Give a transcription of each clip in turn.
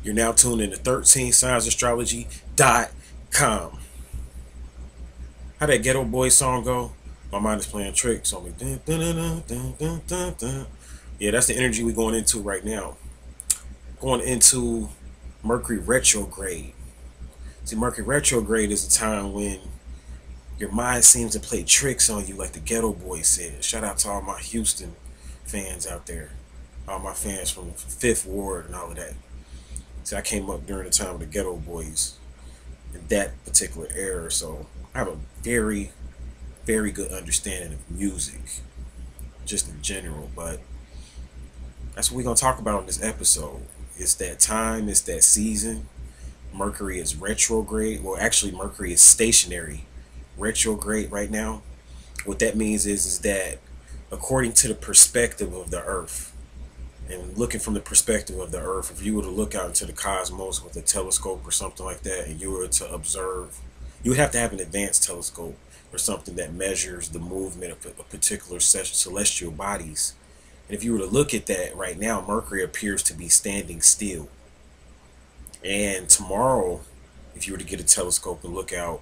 You're now tuned into 13signsastrology.com. How that Ghetto Boy song go? My mind is playing tricks on me. Dun, dun, dun, dun, dun, dun, dun, dun. Yeah, that's the energy we're going into right now. Going into Mercury retrograde. See, Mercury retrograde is a time when your mind seems to play tricks on you, like the Ghetto Boy said. Shout out to all my Houston fans out there, all my fans from the Fifth Ward and all of that. See, I came up during the time of the Ghetto Boys in that particular era, so I have a very, very good understanding of music, just in general. But that's what we're gonna talk about in this episode. It's that time, it's that season. Mercury is retrograde. Well, actually, Mercury is stationary retrograde right now. What that means is that according to the perspective of the Earth, and looking from the perspective of the Earth, if you were to look out into the cosmos with a telescope or something like that, and you were to observe, you would have to have an advanced telescope or something that measures the movement of a particular celestial bodies. And if you were to look at that right now, Mercury appears to be standing still. And tomorrow, if you were to get a telescope and look out,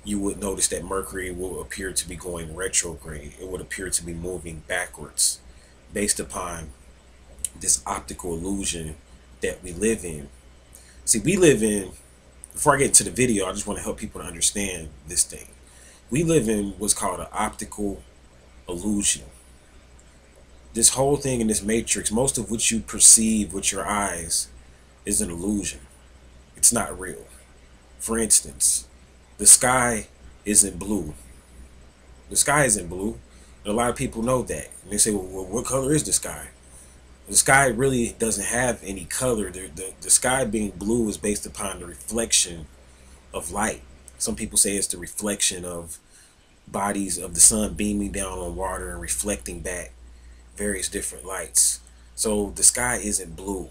you would notice that Mercury will appear to be going retrograde. It would appear to be moving backwards based upon this optical illusion that we live in. See, we live in, before I get into the video, I just want to help people to understand this thing. We live in what's called an optical illusion. This whole thing in this matrix, most of what you perceive with your eyes is an illusion. It's not real. For instance, the sky isn't blue. The sky isn't blue. And a lot of people know that. And they say, well, what color is the sky? The sky really doesn't have any color. The sky being blue is based upon the reflection of light. Some people say it's the reflection of bodies of the sun beaming down on water and reflecting back various different lights. So the sky isn't blue.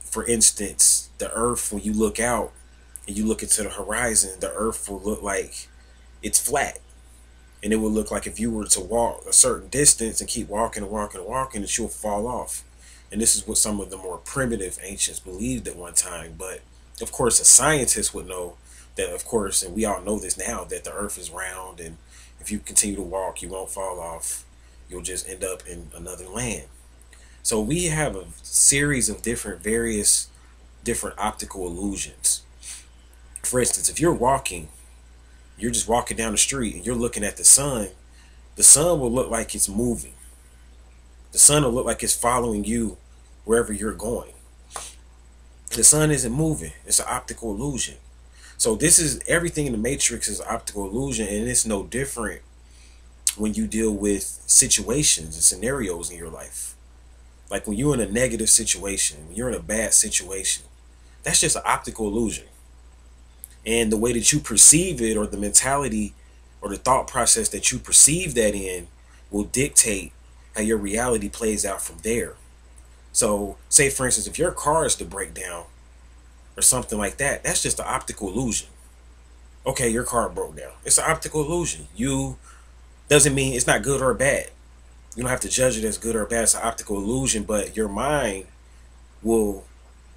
For instance, the earth, when you look out and you look into the horizon, the earth will look like it's flat. And it will look like if you were to walk a certain distance and keep walking and walking and walking, that you'll fall off. And this is what some of the more primitive ancients believed at one time. But of course, a scientist would know that, of course, and we all know this now, that the earth is round. And if you continue to walk, you won't fall off. You'll just end up in another land. So we have a series of various different optical illusions. For instance, if you're walking, you're just walking down the street and you're looking at the sun will look like it's moving. The sun will look like it's following you wherever you're going. The sun isn't moving. It's an optical illusion. So this is everything in the matrix is optical illusion, and it's no different when you deal with situations and scenarios in your life. Like when you're in a negative situation, when you're in a bad situation, that's just an optical illusion. And the way that you perceive it, or the mentality or the thought process that you perceive that in, will dictate how your reality plays out from there. So say, for instance, if your car is to break down or something like that, that's just an optical illusion. Okay, your car broke down. It's an optical illusion. Doesn't mean it's not good or bad. You don't have to judge it as good or bad. It's an optical illusion, but your mind will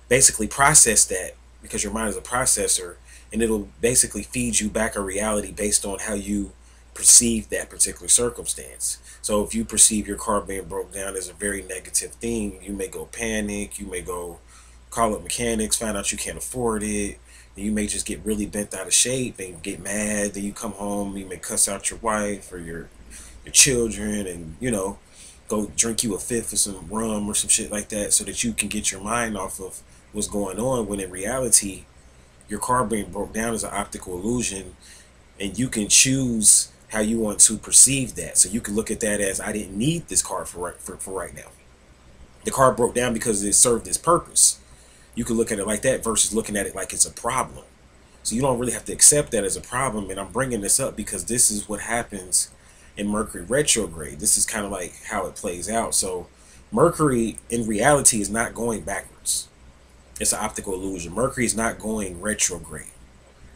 basically process that, because your mind is a processor, and it'll basically feed you back a reality based on how you perceive that particular circumstance. So if you perceive your car being broke down as a very negative thing, you may go panic, you may go call up mechanics, find out you can't afford it, and you may just get really bent out of shape and get mad. Then you come home, you may cuss out your wife or your children, and go drink you a fifth of some rum or some shit like that, so that you can get your mind off of what's going on, when in reality your car being broke down is an optical illusion, and you can choose how you want to perceive that. So you can look at that as, I didn't need this car for right now. The car broke down because it served its purpose. You can look at it like that versus looking at it like it's a problem. So you don't really have to accept that as a problem. And I'm bringing this up because this is what happens in Mercury retrograde. This is kind of like how it plays out. So Mercury in reality is not going backwards. It's an optical illusion. Mercury is not going retrograde.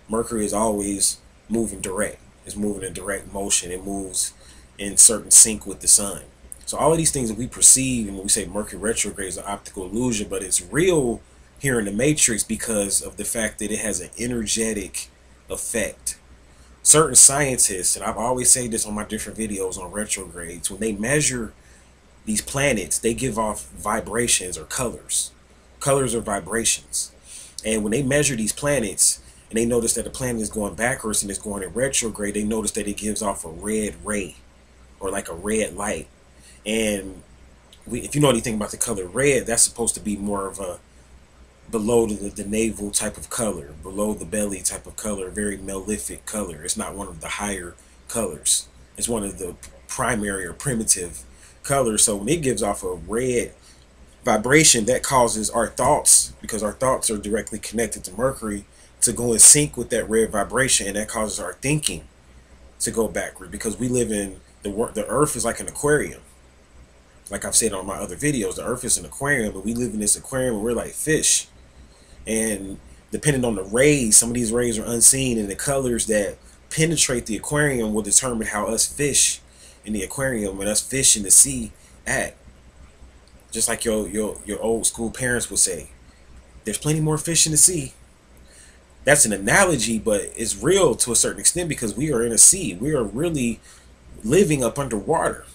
Mercury is always moving direct. It's moving in direct motion. It moves in certain sync with the sun. So all of these things that we perceive, and when we say Mercury retrograde is an optical illusion, but it's real here in the matrix because of the fact that it has an energetic effect. Certain scientists, and I've always said this on my different videos on retrogrades, when they measure these planets, they give off vibrations or colors. Colors or vibrations. And when they measure these planets and they notice that the planet is going backwards and it's going in retrograde, they notice that it gives off a red ray or like a red light. And if you know anything about the color red, that's supposed to be more of a below the navel type of color, below the belly type of color, very malefic color. It's not one of the higher colors. It's one of the primary or primitive colors. So when it gives off a red vibration, that causes our thoughts, because our thoughts are directly connected to Mercury, to go in sync with that red vibration, and that causes our thinking to go backward, because we live in the earth is like an aquarium. Like I've said on my other videos, the earth is an aquarium, but we live in this aquarium and we're like fish. And depending on the rays, some of these rays are unseen, and the colors that penetrate the aquarium will determine how us fish in the aquarium and us fish in the sea act. Just like your old school parents would say, there's plenty more fish in the sea. That's an analogy, but it's real to a certain extent, because we are in a sea. We are really living up underwater,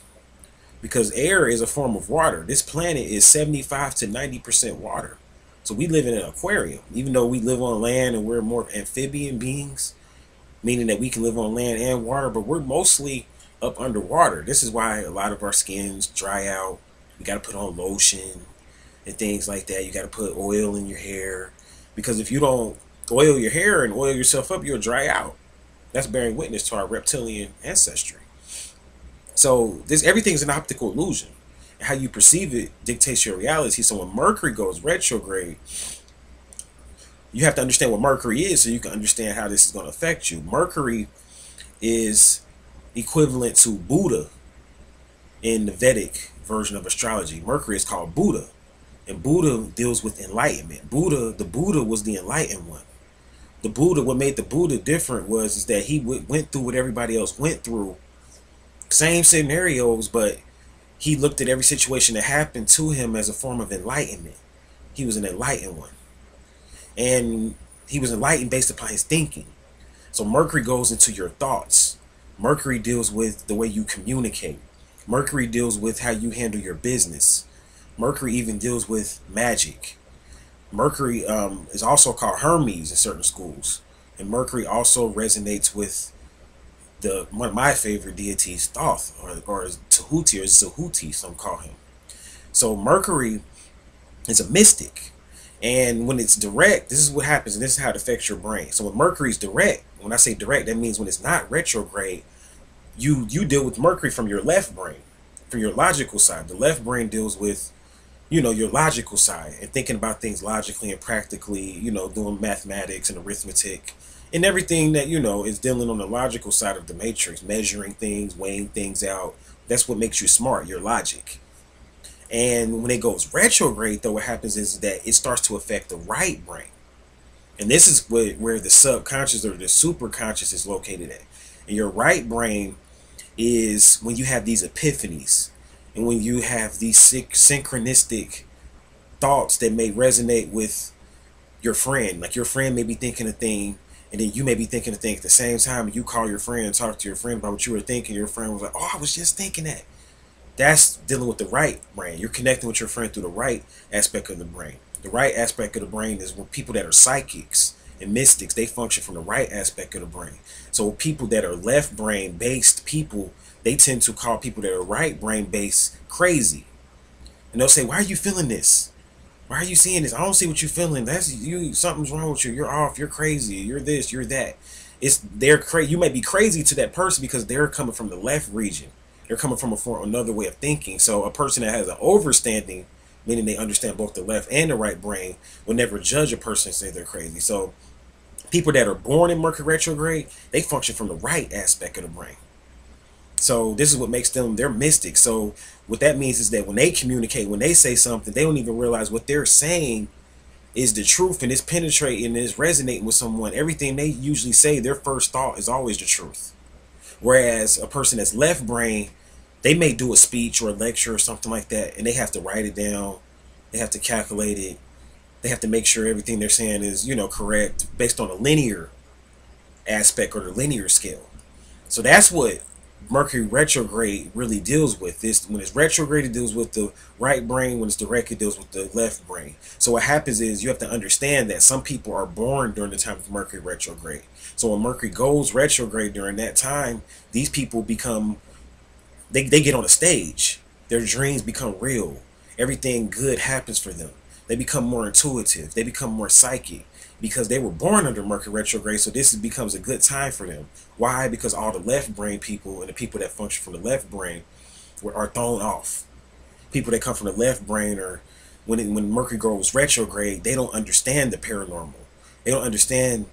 because air is a form of water. This planet is 75 to 90% water. So we live in an aquarium, even though we live on land and we're more amphibian beings, meaning that we can live on land and water, but we're mostly up underwater. This is why a lot of our skins dry out. We got to put on lotion and things like that. You got to put oil in your hair, because if you don't oil your hair and oil yourself up, you'll dry out. That's bearing witness to our reptilian ancestry. So everything's an optical illusion. How you perceive it dictates your reality. So when Mercury goes retrograde, you have to understand what Mercury is so you can understand how this is going to affect you. Mercury is equivalent to Buddha in the Vedic version of astrology. Mercury is called Buddha, and Buddha deals with enlightenment. The Buddha was the enlightened one. The Buddha, what made the Buddha different is that he went through what everybody else went through. Same scenarios, but he looked at every situation that happened to him as a form of enlightenment. He was an enlightened one. And he was enlightened based upon his thinking. So Mercury goes into your thoughts. Mercury deals with the way you communicate. Mercury deals with how you handle your business. Mercury even deals with magic. Mercury is also called Hermes in certain schools. And Mercury also resonates with one of my favorite deities, Thoth, or Tahuti, or Zahuti, some call him. So Mercury is a mystic. And when it's direct, this is what happens, and this is how it affects your brain. So when Mercury's direct, when I say direct, that means when it's not retrograde, you deal with Mercury from your left brain, from your logical side. The left brain deals with, your logical side and thinking about things logically and practically, doing mathematics and arithmetic and everything that, is dealing on the logical side of the matrix, measuring things, weighing things out. That's what makes you smart, your logic. And when it goes retrograde, though, what happens is that it starts to affect the right brain. And this is where the subconscious or the superconscious is located at. And your right brain is when you have these epiphanies and when you have these synchronistic thoughts that may resonate with your friend. Like your friend may be thinking a thing, and then you may be thinking a thing at the same time. You call your friend and talk to your friend about what you were thinking. Your friend was like, "Oh, I was just thinking that." That's dealing with the right brain. You're connecting with your friend through the right aspect of the brain. The right aspect of the brain is when people that are psychics and mystics, they function from the right aspect of the brain. So people that are left brain based people, they tend to call people that are right brain based crazy. And they'll say, "Why are you feeling this? Why are you seeing this? I don't see what you're feeling. That's you. Something's wrong with you. You're off. You're crazy. You're this. You're that." They're crazy. You might be crazy to that person because they're coming from the left region. They're coming from another way of thinking. So a person that has an overstanding, meaning they understand both the left and the right brain, will never judge a person and say they're crazy. So people that are born in Mercury retrograde, they function from the right aspect of the brain. So this is what makes them, they're mystics. So what that means is that when they communicate, when they say something, they don't even realize what they're saying is the truth, and it's penetrating and it's resonating with someone. Everything they usually say, their first thought is always the truth. Whereas a person that's left brain, they may do a speech or a lecture or something like that, and they have to write it down. They have to calculate it. They have to make sure everything they're saying is, you know, correct based on a linear aspect or the linear scale. So that's what Mercury retrograde really deals with. This, when it's retrograde, it deals with the right brain. When it's direct, it deals with the left brain. So what happens is you have to understand that some people are born during the time of Mercury retrograde. So when Mercury goes retrograde during that time, these people become, they get on a stage. Their dreams become real. Everything good happens for them. They become more intuitive. They become more psychic because they were born under Mercury retrograde. So this becomes a good time for them. Why? Because all the left brain people and the people that function from the left brain are thrown off. People that come from the left brain are, when Mercury goes retrograde, they don't understand the paranormal. They don't understand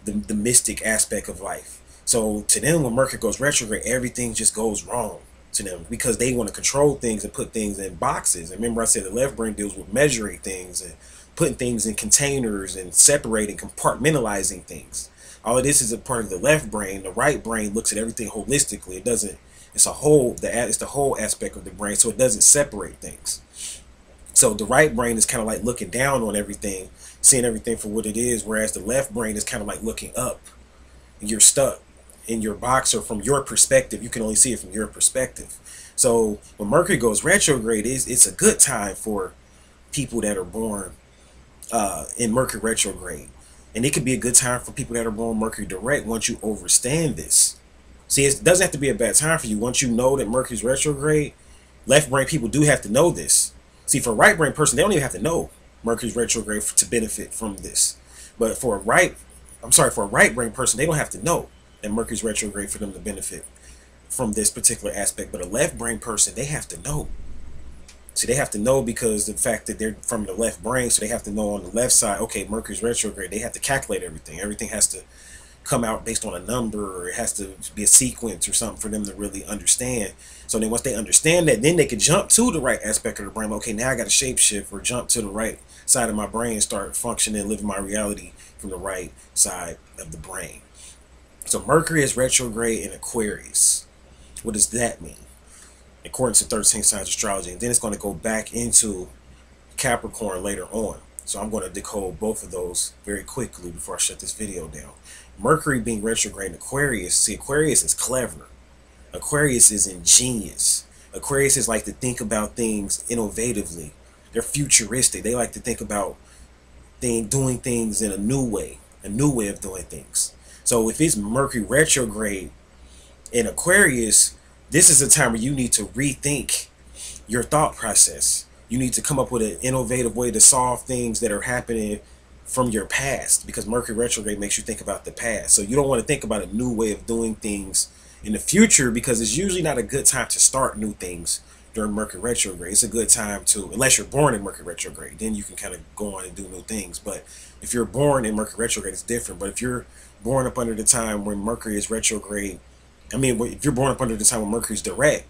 the mystic aspect of life. So to them, when Mercury goes retrograde, everything just goes wrong to them because they want to control things and put things in boxes. And remember I said the left brain deals with measuring things and putting things in containers and separating, compartmentalizing things. All of this is a part of the left brain. The right brain looks at everything holistically. It doesn't, it's a whole, it's the whole aspect of the brain, so it doesn't separate things. So the right brain is kind of like looking down on everything, seeing everything for what it is, whereas the left brain is kind of like looking up. You're stuck in your box, or from your perspective. You can only see it from your perspective. So when Mercury goes retrograde, it's a good time for people that are born in Mercury retrograde. And it could be a good time for people that are born Mercury direct once you understand this. See, it doesn't have to be a bad time for you. Once you know that Mercury's retrograde, left brain people do have to know this. See, for a right brain person, they don't even have to know Mercury's retrograde to benefit from this. But for a right brain person, they don't have to know that Mercury's retrograde for them to benefit from this particular aspect. But a left brain person, they have to know. See, they have to know because the fact that they're from the left brain, so they have to know on the left side, okay, Mercury's retrograde, they have to calculate everything. Everything has to come out based on a number, or it has to be a sequence or something for them to really understand. So then once they understand that, then they can jump to the right aspect of the brain. Okay, now I got to shapeshift or jump to the right side of my brain and start functioning, living my reality from the right side of the brain. So Mercury is retrograde in Aquarius. What does that mean? According to 13 signs astrology. And then it's going to go back into Capricorn later on. So I'm going to decode both of those very quickly before I shut this video down. Mercury being retrograde in Aquarius. See, Aquarius is clever. Aquarius is ingenious. Aquarius is like to think about things innovatively. They're futuristic. They like to think about doing things in a new way of doing things. So if it's Mercury retrograde in Aquarius, this is a time where you need to rethink your thought process. You need to come up with an innovative way to solve things that are happening from your past, because Mercury retrograde makes you think about the past. So you don't want to think about a new way of doing things in the future, because it's usually not a good time to start new things during Mercury retrograde. It's a good time to, unless you're born in Mercury retrograde, then you can kind of go on and do new things. But if you're born in Mercury retrograde, it's different. But if you're born up under the time when Mercury is retrograde, if you're born up under the time when Mercury's direct,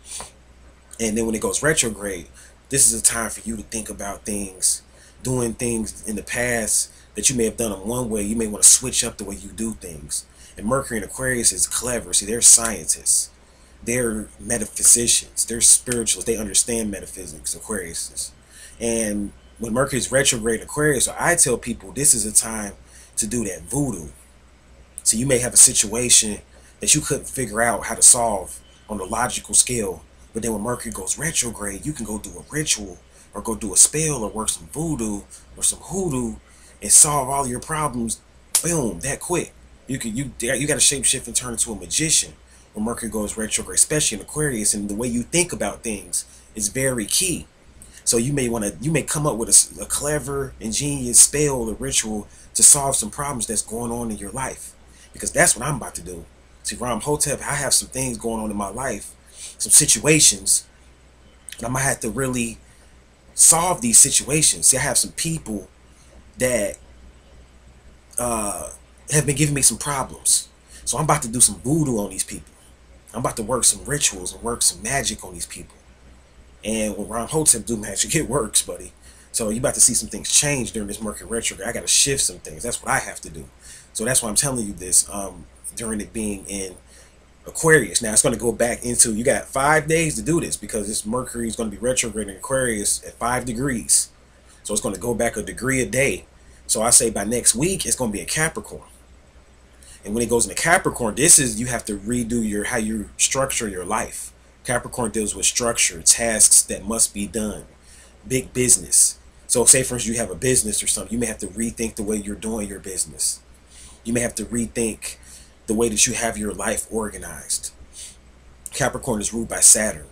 and then when it goes retrograde, this is a time for you to think about things, doing things in the past that you may have done them one way. You may want to switch up the way you do things. And Mercury in Aquarius is clever. See, they're scientists. They're metaphysicians. They're spiritualists. They understand metaphysics, Aquarius. And when Mercury's retrograde in Aquarius, so I tell people this is a time to do that voodoo. So you may have a situation that you couldn't figure out how to solve on the logical scale, but then when Mercury goes retrograde, you can go do a ritual or go do a spell or work some voodoo or some hoodoo and solve all your problems, boom, that quick. You got to shapeshift and turn into a magician when Mercury goes retrograde, especially in Aquarius, and the way you think about things is very key. So you may come up with a clever, ingenious spell or ritual to solve some problems that's going on in your life, because that's what I'm about to do. See, Ram Hotep, I have some things going on in my life, some situations, and I'm going to have to really solve these situations. See, I have some people that have been giving me some problems. So I'm about to do some voodoo on these people. I'm about to work some rituals and work some magic on these people. And when Ram Hotep do magic, it works, buddy. So you're about to see some things change during this Mercury retrograde. I got to shift some things. That's what I have to do. So that's why I'm telling you this. During it being in Aquarius. Now it's going to go back into, you got 5 days to do this, because this Mercury is going to be retrograde in Aquarius at 5 degrees. So it's going to go back a degree a day. So I say by next week it's going to be a Capricorn. And when it goes into Capricorn, this is, you have to redo your how you structure your life. Capricorn deals with structure, tasks that must be done, big business. So say for instance you have a business or something, you may have to rethink the way you're doing your business. You may have to rethink the way that you have your life organized. Capricorn is ruled by Saturn.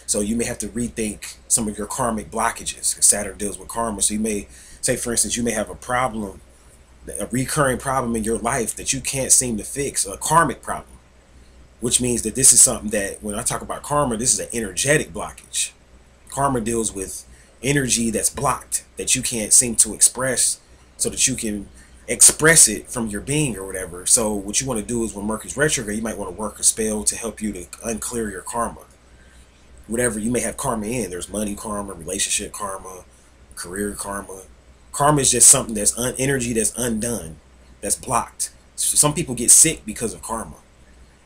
So you may have to rethink some of your karmic blockages. Saturn deals with karma. So you may say, for instance, you may have a problem, a recurring problem in your life that you can't seem to fix, a karmic problem, which means that this is something that, when I talk about karma, this is an energetic blockage. Karma deals with energy that's blocked, that you can't seem to express, so that you can express it from your being or whatever. So what you want to do is, when Mercury's retrograde, you might want to work a spell to help you to unclear your karma. Whatever you may have karma in, there's money karma, relationship karma, career karma. Karma is just something that's energy that's undone, that's blocked. So some people get sick because of karma.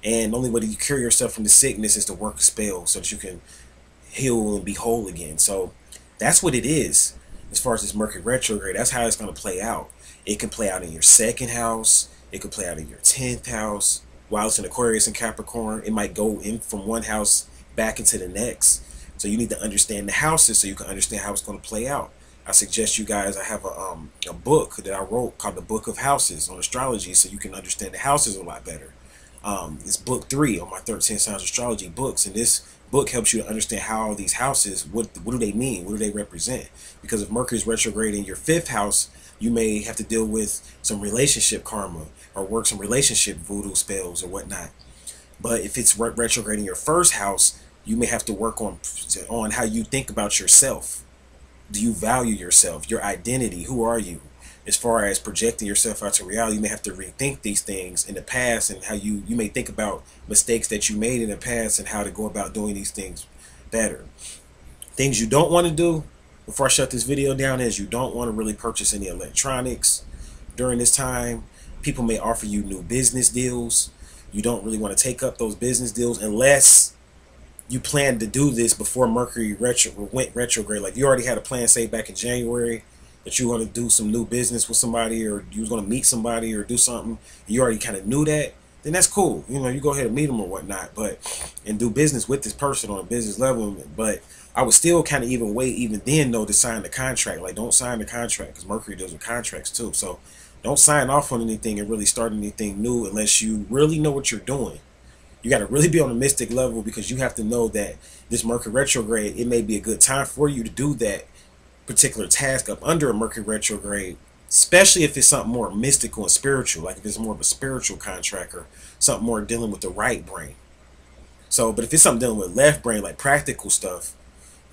And the only way that you cure yourself from the sickness is to work a spell so that you can heal and be whole again. So that's what it is as far as this Mercury retrograde. That's how it's going to play out. It can play out in your second house. It could play out in your 10th house. While it's in Aquarius and Capricorn, it might go in from one house back into the next. So you need to understand the houses so you can understand how it's going to play out. I suggest you guys, I have a book that I wrote called The Book of Houses on astrology, so you can understand the houses a lot better. It's book 3 on my 13 Signs Astrology books, and this book helps you to understand how these houses, what do they mean, what do they represent. Because if Mercury's retrograde in your 5th house, you may have to deal with some relationship karma or work some relationship voodoo spells or whatnot. But if it's retrograde in your 1st house, you may have to work on how you think about yourself. Do you value yourself, your identity? Who are you? As far as projecting yourself out to reality, you may have to rethink these things in the past, and how you may think about mistakes that you made in the past and how to go about doing these things better. Things you don't want to do before I shut this video down is, you don't want to really purchase any electronics during this time. People may offer you new business deals. You don't really want to take up those business deals unless you plan to do this before Mercury went retrograde. Like you already had a plan, say back in January, that you want to do some new business with somebody, or you was going to meet somebody or do something. You already kind of knew that. Then that's cool. You know, you go ahead and meet them or whatnot, and do business with this person on a business level. But I would still kind of even then though to sign the contract. Like, don't sign the contract, because Mercury deals with contracts too. So don't sign off on anything and really start anything new unless you really know what you're doing. You got to really be on a mystic level, because you have to know that this Mercury retrograde, it may be a good time for you to do that particular task up under a Mercury retrograde, especially if it's something more mystical and spiritual, like if it's more of a spiritual contract or something more dealing with the right brain. So, but if it's something dealing with left brain, like practical stuff,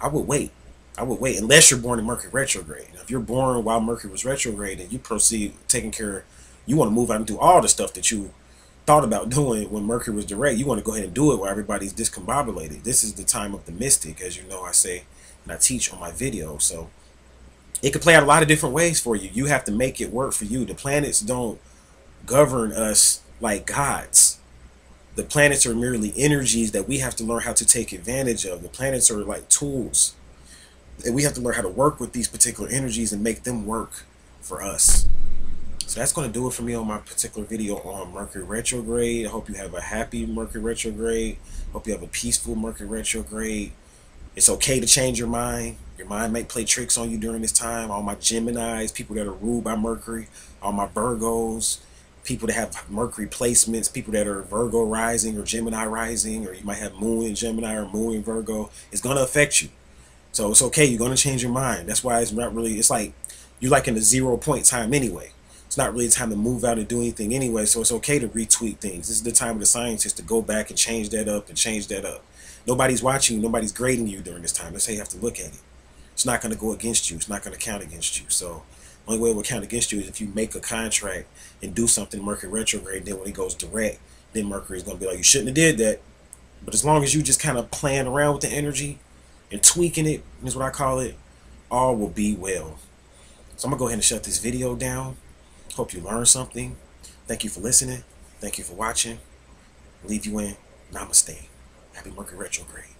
I would wait. I would wait, unless you're born in Mercury retrograde. Now, if you're born while Mercury was retrograde and you proceed taking care, you want to move out and do all the stuff that you thought about doing when Mercury was direct, you want to go ahead and do it while everybody's discombobulated. This is the time of the mystic, as you know, I say and I teach on my video. So it can play out a lot of different ways for you. You have to make it work for you. The planets don't govern us like gods. The planets are merely energies that we have to learn how to take advantage of. The planets are like tools, and we have to learn how to work with these particular energies and make them work for us. So that's going to do it for me on my particular video on Mercury retrograde. I hope you have a happy Mercury retrograde. Hope you have a peaceful Mercury retrograde. It's okay to change your mind. Your mind might play tricks on you during this time. All my Geminis, people that are ruled by Mercury, all my Virgos, people that have Mercury placements, people that are Virgo rising or Gemini rising, or you might have Moon in Gemini or Moon in Virgo. It's going to affect you. So it's okay. You're going to change your mind. That's why it's not really, it's like you're like in a 0 point time anyway. It's not really time to move out and do anything anyway, so it's okay to retweet things. This is the time of the scientists to go back and change that up and change that up. Nobody's watching you. Nobody's grading you during this time. That's how you have to look at it. It's not going to go against you. It's not going to count against you. So the only way it will count against you is if you make a contract and do something Mercury retrograde. Then when it goes direct, then Mercury is going to be like, you shouldn't have did that. But as long as you just kind of playing around with the energy and tweaking it, is what I call it, all will be well. So I'm going to go ahead and shut this video down. Hope you learned something. Thank you for listening. Thank you for watching. Leave you in. Namaste. Happy Mercury retrograde.